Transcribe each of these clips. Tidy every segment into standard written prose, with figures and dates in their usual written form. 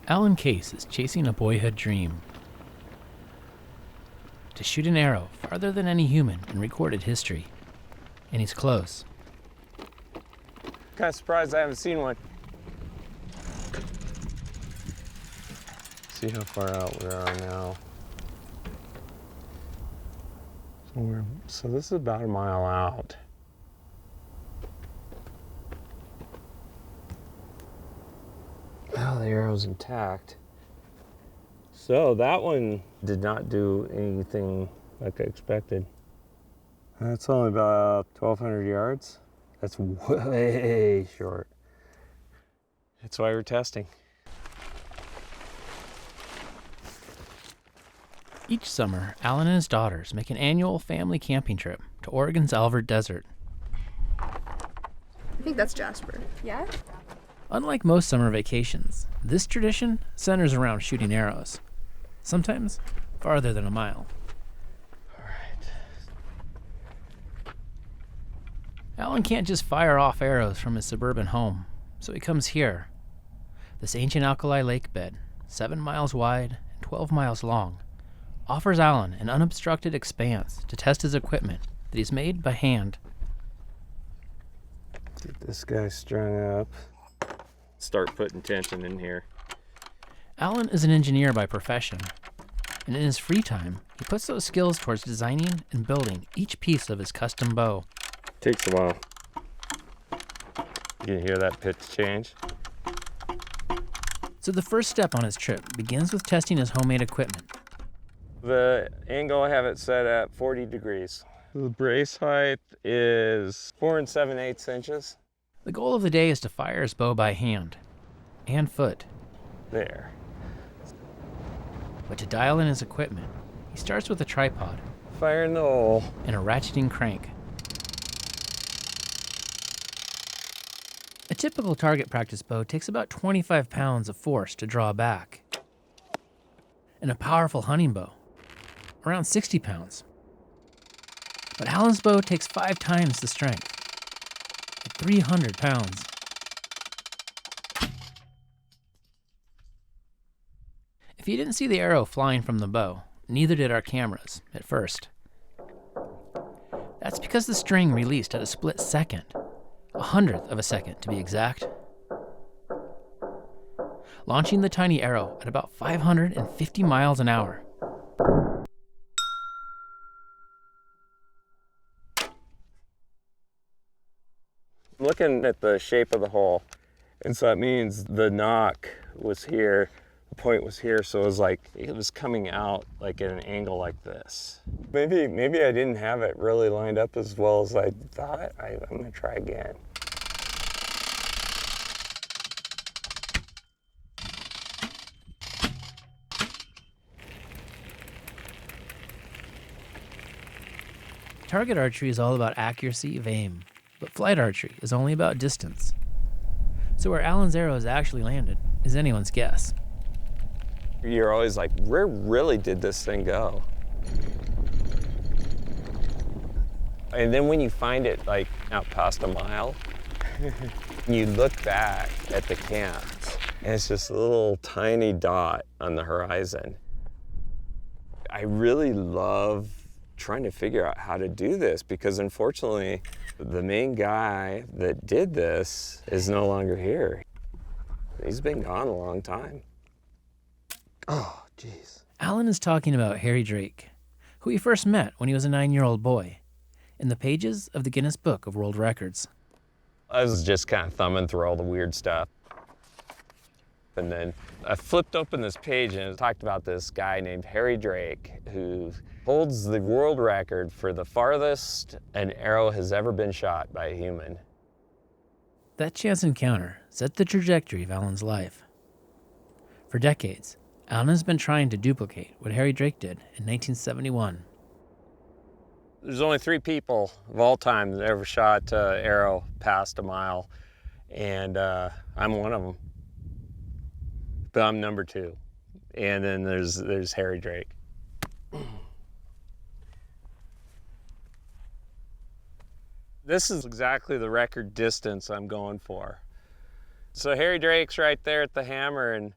Alan Case is chasing a boyhood dream: to shoot an arrow farther than any human in recorded history. And he's close. Kind of surprised I haven't seen one. See how far out we are now. So this is about a mile out. Oh, the arrow's intact. So that one did not do anything like I expected. That's only about 1,200 yards. That's way short. That's why we're testing. Each summer, Alan and his daughters make an annual family camping trip to Oregon's Alvord Desert. I think that's Jasper. Yeah? Unlike most summer vacations, this tradition centers around shooting arrows, sometimes farther than a mile. All right. Alan can't just fire off arrows from his suburban home, so he comes here. This ancient alkali lake bed, 7 miles wide and 12 miles long, offers Alan an unobstructed expanse to test his equipment that he's made by hand. Get this guy strung up. Start putting tension in here. Alan is an engineer by profession, and in his free time, he puts those skills towards designing and building each piece of his custom bow. Takes a while. You can hear that pitch change? So the first step on his trip begins with testing his homemade equipment. The angle I have it set at 40 degrees. The brace height is 4 7/8 inches. The goal of the day is to fire his bow by hand and foot. There. But to dial in his equipment, he starts with a tripod Fire in the hole. and a ratcheting crank. A typical target practice bow takes about 25 pounds of force to draw back. And a powerful hunting bow, around 60 pounds. But Alan's bow takes 5 times the strength, at 300 pounds. If you didn't see the arrow flying from the bow, neither did our cameras at first. That's because the string released at a split second, 100th of a second to be exact, launching the tiny arrow at about 550 miles an hour. Looking at the shape of the hole, and so that means the knock was here, the point was here, so it was coming out like at an angle like this. Maybe I didn't have it really lined up as well as I thought. I'm gonna try again. Target archery is all about accuracy of aim, but flight archery is only about distance. So where Alan's arrows actually landed is anyone's guess. You're always like, where really did this thing go? And then when you find it like out past a mile, you look back at the camp, and it's just a little tiny dot on the horizon. I really love trying to figure out how to do this because unfortunately, the main guy that did this is no longer here. He's been gone a long time. Oh, jeez. Alan is talking about Harry Drake, who he first met when he was a 9-year-old boy, in the pages of the Guinness Book of World Records. I was just kind of thumbing through all the weird stuff. And then I flipped open this page and it talked about this guy named Harry Drake who holds the world record for the farthest an arrow has ever been shot by a human. That chance encounter set the trajectory of Alan's life. For decades, Alan has been trying to duplicate what Harry Drake did in 1971. There's only 3 people of all time that ever shot an arrow past a mile, and I'm one of them. But I'm number 2. And then there's Harry Drake. This is exactly the record distance I'm going for. So Harry Drake's right there at the hammer, and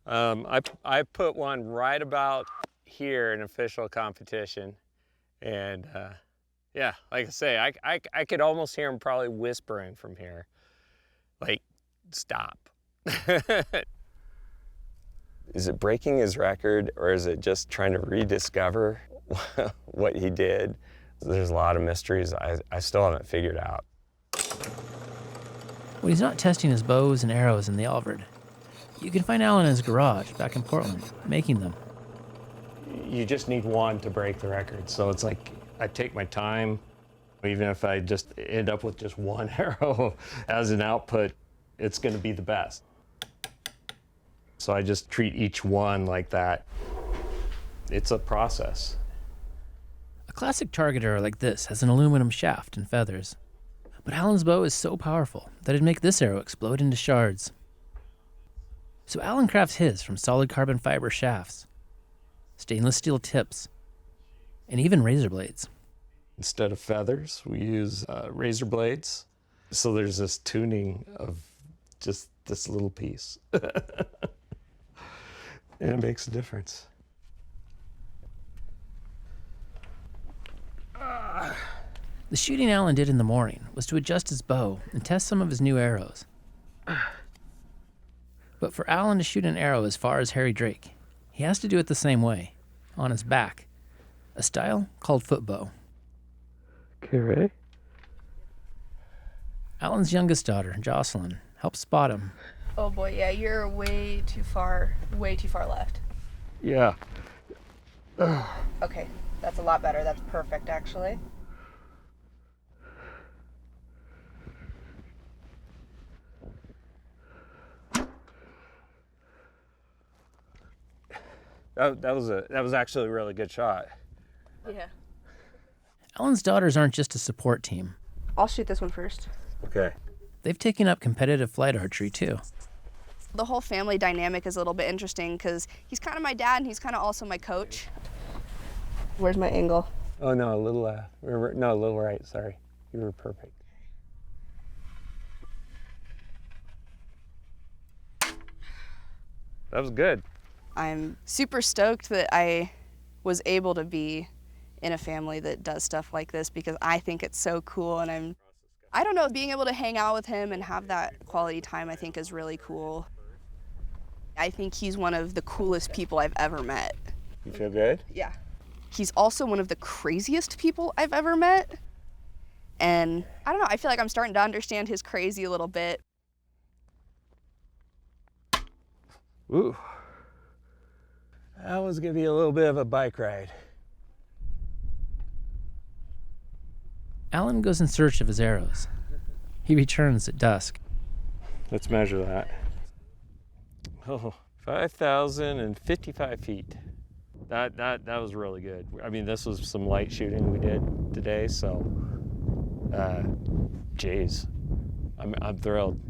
I put one right about here in official competition, and yeah, like I say, I could almost hear him probably whispering from here, like, stop. Is it breaking his record, or is it just trying to rediscover what he did? There's a lot of mysteries I still haven't figured out. When he's not testing his bows and arrows in the Alvord, you can find Alan in his garage back in Portland, making them. You just need one to break the record. So it's like I take my time, even if I just end up with just one arrow as an output, it's going to be the best. So I just treat each one like that. It's a process. A classic target arrow like this has an aluminum shaft and feathers. But Alan's bow is so powerful that it'd make this arrow explode into shards. So Alan crafts his from solid carbon fiber shafts, stainless steel tips, and even razor blades. Instead of feathers, we use razor blades. So there's this tuning of just this little piece. And it makes a difference. The shooting Alan did in the morning was to adjust his bow and test some of his new arrows. But for Alan to shoot an arrow as far as Harry Drake, he has to do it the same way, on his back, a style called footbow. Okay, ready? Alan's youngest daughter, Jocelyn, helps spot him. Oh boy, yeah, you're way too far left. Yeah. Okay, that's a lot better. That's perfect, actually. That was actually a really good shot. Yeah. Alan's daughters aren't just a support team. I'll shoot this one first. Okay. They've taken up competitive flight archery too. The whole family dynamic is a little bit interesting because he's kind of my dad and he's kind of also my coach. Where's my angle? Oh no, a little left. No, a little right. Sorry, you were perfect. That was good. I'm super stoked that I was able to be in a family that does stuff like this because I think it's so cool, and I don't know, being able to hang out with him and have that quality time I think is really cool. I think he's one of the coolest people I've ever met. You feel good? Yeah. He's also one of the craziest people I've ever met. And I don't know, I feel like I'm starting to understand his crazy a little bit. Ooh. That was gonna be a little bit of a bike ride. Alan goes in search of his arrows. He returns at dusk. Let's measure that. Oh, 5,055 feet. That was really good. I mean, this was some light shooting we did today, so geez, I'm thrilled.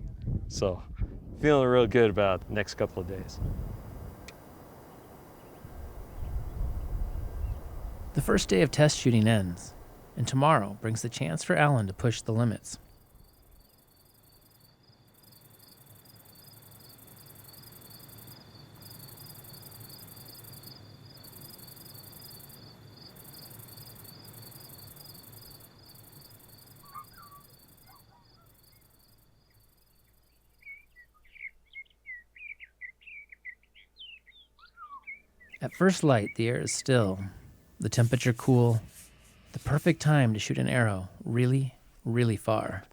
So feeling real good about the next couple of days. The first day of test shooting ends, and tomorrow brings the chance for Alan to push the limits. At first light, the air is still, the temperature cool, the perfect time to shoot an arrow really, really far.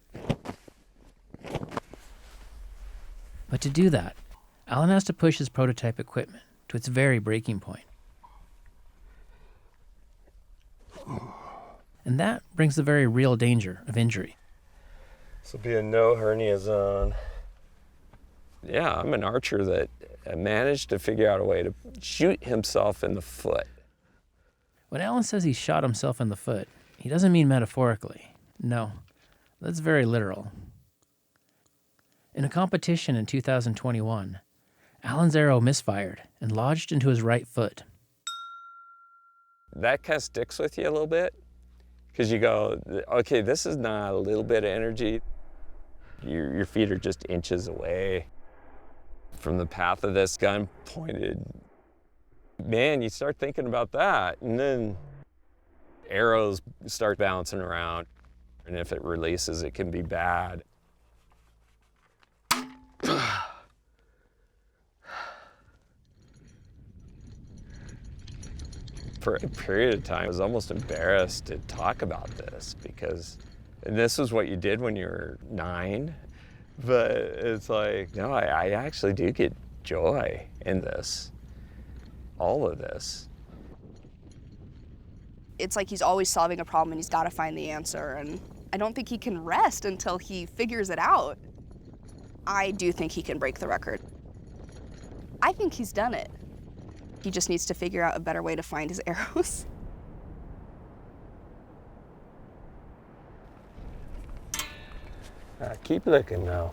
But to do that, Alan has to push his prototype equipment to its very breaking point. And that brings the very real danger of injury. This will be a no hernia zone. Yeah, I'm an archer that managed to figure out a way to shoot himself in the foot. When Alan says he shot himself in the foot, he doesn't mean metaphorically. No, that's very literal. In a competition in 2021, Alan's arrow misfired and lodged into his right foot. That kind of sticks with you a little bit because you go, okay, this is not a little bit of energy. Your feet are just inches away. from the path of this gun pointed, man, you start thinking about that. And then arrows start bouncing around. And if it releases, it can be bad. For a period of time, I was almost embarrassed to talk about this because, and this was what you did when you were 9, but it's like, no, I actually do get joy in this, all of this. It's like he's always solving a problem and he's got to find the answer, and I don't think he can rest until he figures it out. I do think he can break the record. I think he's done it. He just needs to figure out a better way to find his arrows. Keep looking now.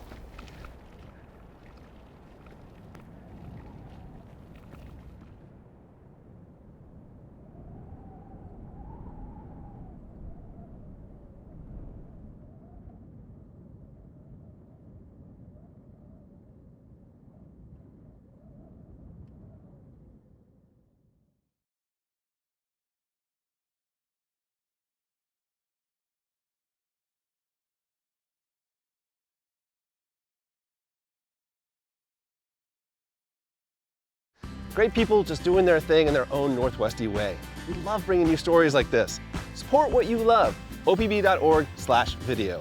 Great people just doing their thing in their own Northwesty way. We love bringing you stories like this. Support what you love. OPB.org/video.